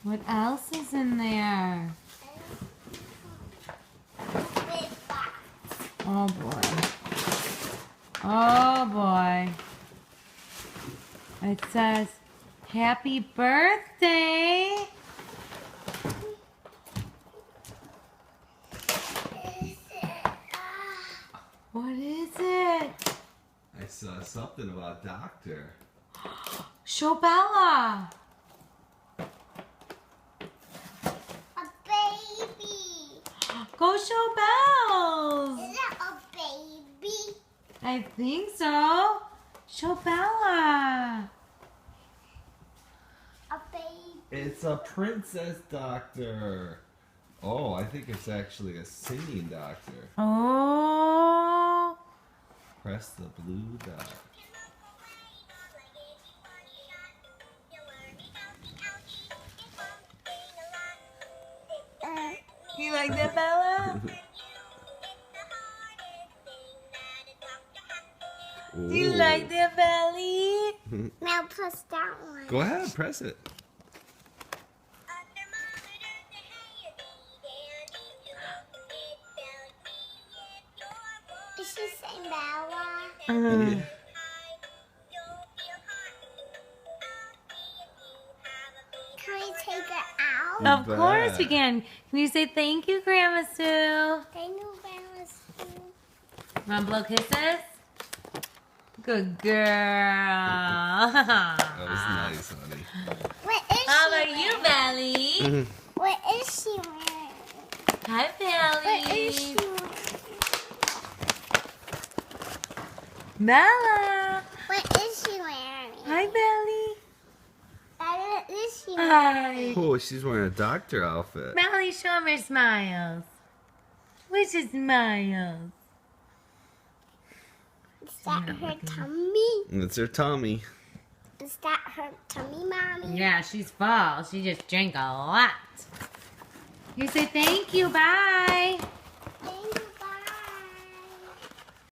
What else is in there? Oh boy. Oh boy. It says, "Happy birthday." What is it? I saw something about doctor. Show Bella. A baby. Go show Bells. Is it a baby? I think so. Show Bella. A baby. It's a princess doctor. Oh, I think it's actually a singing doctor. Oh. Press the blue dot. You like that, Bella? Do you like that, Belly? Now press that one. Go ahead, press it. Is she saying Bella? Yeah. Can we take it out? You Of course we bet. can. Can you say thank you, Grandma Sue? They knew Bella's food. Want to blow kisses? Good girl. That was nice, honey. What is How she about you, Belly? What is she wearing? Hi, Belly. What is she wearing? Bella. What is she wearing? Hi, Belly. What is she wearing? Hi. Oh, she's wearing a doctor outfit. Belly, show 'em your smiles. Where's your smiles? Is that her tummy? It's her tummy. Is that her tummy, Mommy? Yeah, she's full. She just drank a lot. You say thank you. Bye.